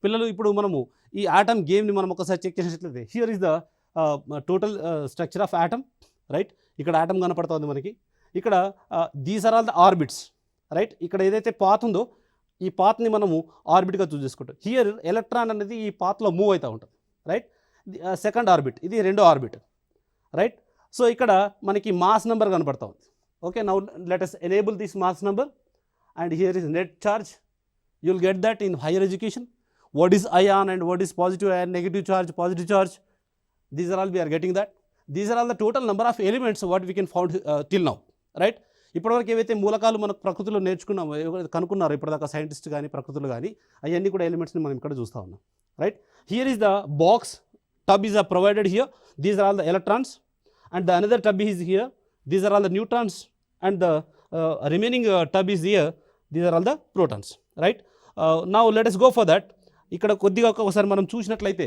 పిల్లలు ఇప్పుడు మనము ఈ ఆటమ్ గేమ్ని మనం ఒకసారి చెక్ చేసినట్లయితే here is the total structure of atom, right. ఇక్కడ ఆటమ్ కనపడుతుంది మనకి. ఇక్కడ these are all the orbits, right. ఇక్కడ ఏదైతే పాత్ ఉందో ఈ పాత్ని మనము ఆర్బిట్గా చూస్ చేసుకుంటాం. హియర్ ఎలక్ట్రాన్ అనేది ఈ పాత్లో మూవ్ అవుతూ ఉంటుంది, రైట్. సెకండ్ ఆర్బిట్, ఇది రెండో ఆర్బిట్, రైట్. సో ఇక్కడ మనకి మాస్ నెంబర్ కనపడతా ఉంది. Okay, now let us enable this mass number and here is net charge. You'll get that in higher education. What is ion and what is positive ion, negative charge, positive charge. These are all we are getting that. These are all the total number of elements what we can found till now, right. ఇప్పటివరకు ఏవైతే మూలకాలు మనకు ప్రకృతిలో నేర్చుకున్నామో, కనుక్కున్నారో ఇప్పటిదాకా scientist కానీ ప్రకృతులు కానీ, అవన్నీ కూడా ఎలిమెంట్స్ని మనం ఇక్కడ చూస్తూ ఉన్నాం, right. Here is the box, tub is provided here. These are all the electrons and the another tub is here. These are all the neutrons and the remaining tub is here. These are all the protons, right. Now let us go for that. ఇక్కడ కొద్దిగా ఒకసారి మనం చూసినట్లయితే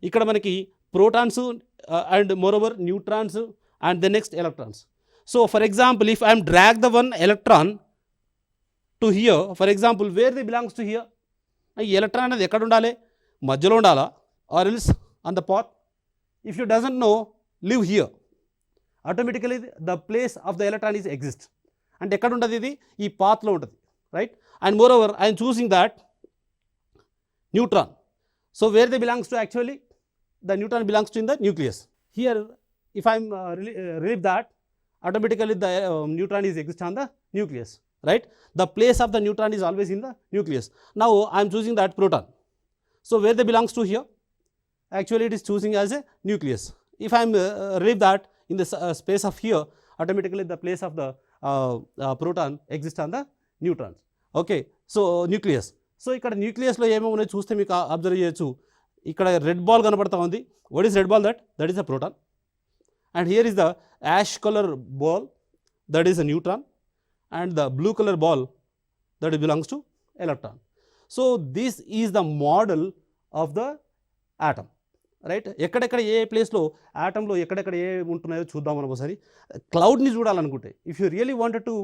ఇక్కడ మనకి protons and moreover neutrons and the next electrons. So for example if I'm drag the one electron to hear, for example wear the belongs to hear, ఈ electron అనేది ఎక్కడ ఉండాలి, మధ్యలో ఉండాలా, or else on the path. If you doesn't know, live here. Automatically the place of the electron is exist. అంటే ఎక్కడ ఉంటుంది, ఇది ఈ పాత్లో ఉంటుంది, right. And more over I'm choosing that neutron. So where they belongs to, actually the neutron belongs to in the nucleus. Here if I am relieve that, automatically the neutron is exist on the nucleus, right. The place of the neutron is always in the nucleus. Now I am choosing that proton. So where they belongs to here, actually it is choosing as a nucleus. If I am relieve that in the space of here, automatically the place of the proton exists on the neutrons. Okay, so nucleus. So ఇక్కడ న్యూక్లియస్లో ఏమేమి ఉన్నాయో చూస్తే మీకు observe చేయొచ్చు. ఇక్కడ red ball కనపడతా ఉంది. What is red ball? That is a proton. And here is the ash colour ball, that is a neutron. And the blue colour ball, that belongs to electron. So this is the model of the atom, right. ఎక్కడెక్కడ ఏ ప్లేస్లో ఆటంలో ఎక్కడెక్కడ ఏ ఉంటున్నాయో చూద్దాం మనం ఒకసారి. క్లౌడ్ని చూడాలనుకుంటే, if you really wanted to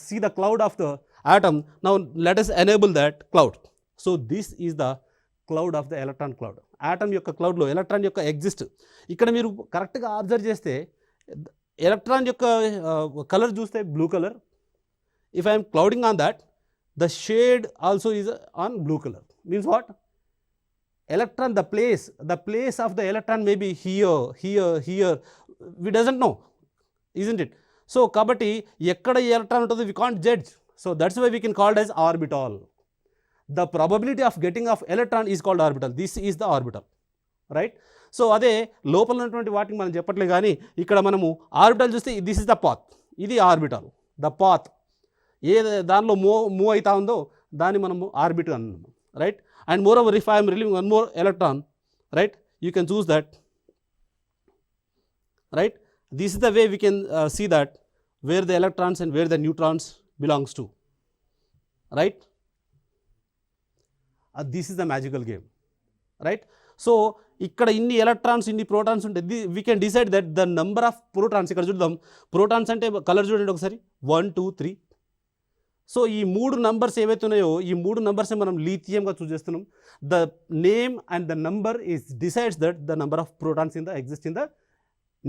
see the cloud of the atom, now let us enable that cloud. So this is the cloud of the electron cloud. Atom యొక్క క్లౌడ్లో ఎలక్ట్రాన్ యొక్క ఎగ్జిస్ట్. ఇక్కడ మీరు కరెక్ట్గా అబ్జర్వ్ చేస్తే ఎలక్ట్రాన్ యొక్క colour చూస్తే blue colour. If I'm clouding on that, the shade also is on blue colour. Means what? Electron, the place of the electron may be here, we doesn't know, isn't it? So కాబట్టి ఎక్కడ electron ఉంటుందో we can't judge. So that's why we can call it as orbital. The probability of getting of electron is called orbital. This is the orbital, right. So అదే లోపల ఉన్నటువంటి వాటికి మనం చెప్పట్లే, కానీ ఇక్కడ మనము ఆర్బిటల్ చూస్తే దిస్ ఇస్ ద పాత్, ఇది ఆర్బిటల్. ద పాత్ ఏ దానిలో మూవ్ అవుతా ఉందో దాన్ని మనము ఆర్బిట్ అన్నాము, right. And moreover if I'm relieving one more electron, right, you can choose that, right. This is the way we can see that where the electrons and where the neutrons belongs to, right. This is the magical game, right. So ఇక్కడ ఇన్ని electrons ఇన్ని protons ఉంటాయి. We can decide that the number of protons. ఇక్కడ చూద్దాం, protons అంటే colour చూడండి ఒకసారి, 1 2 3. So ఈ 3 నంబర్స్ ఏవైతే ఉన్నాయో ఈ 3 నంబర్సే మనం లీథియంగా చూస్ చేస్తున్నాం. The name and the number is decides that the number of protons in the exist in the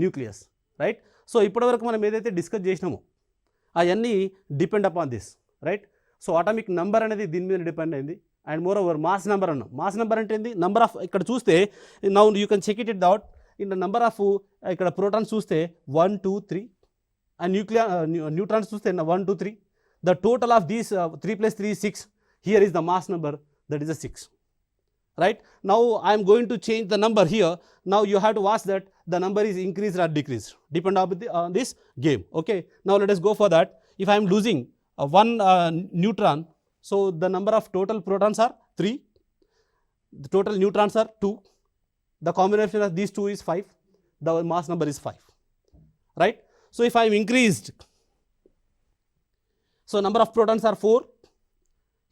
nucleus, right. So ఇప్పటివరకు మనం ఏదైతే డిస్కస్ చేసినామో అవన్నీ depend upon this, right. So atomic number అనేది దీని మీద డిపెండ్ అయింది. And moreover mass number అన్నాం. మాస్ నెంబర్ అంటే ఏంది? నెంబర్ ఆఫ్, ఇక్కడ చూస్తే now you can check it out in the number of, ఇక్కడ ప్రోటాన్స్ చూస్తే 1 2 3 అండ్ న్యూట్రాన్స్ చూస్తే 1 2 3. The total of these 3 + 3 is 6. Here is the mass number, that is a 6, right. Now I am going to change the number here. Now you have to watch that the number is increased or decreased, depend on this game. Okay, now let us go for that. If I am losing one neutron, so the number of total protons are 3, the total neutrons are 2, the combination of these two is 5, the mass number is 5, right. So if I am increased, so number of protons are 4,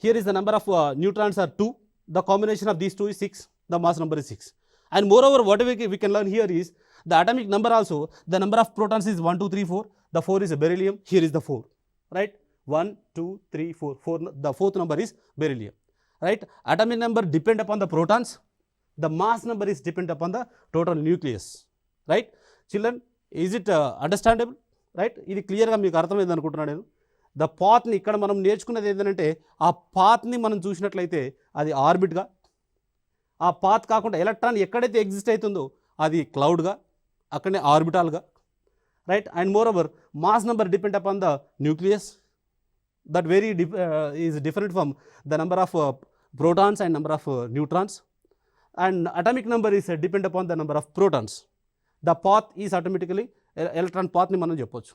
here is the number of neutrons are 2, the combination of these two is 6, the mass number is 6. And moreover, whatever we can learn here is the atomic number also, the number of protons is 1 2 3 4. The 4 is a beryllium, here is the 4, right. 1 2 3 4, the fourth number is beryllium, right? Atomic number depend upon the protons, the mass number is depend upon the total nucleus, right? Children, is it understandable, right? ఇది క్లియర్గా మీకు అర్థమైంది అనుకుంటున్నాను నేను. The పాత్ని ఇక్కడ మనం నేర్చుకున్నది ఏంటంటే ఆ పాత్ని మనం చూసినట్లయితే అది ఆర్బిట్గా, ఆ పాత్ కాకుండా ఎలక్ట్రాన్ ఎక్కడైతే ఎగ్జిస్ట్ అవుతుందో అది క్లౌడ్గా, అక్కడనే ఆర్బిటాల్గా, right? And moreover mass number depend upon the nucleus, that very is different from the number of protons and number of neutrons, and atomic number is depend upon the number of protons. The path is automatically electron path ni మనం చెప్పొచ్చు.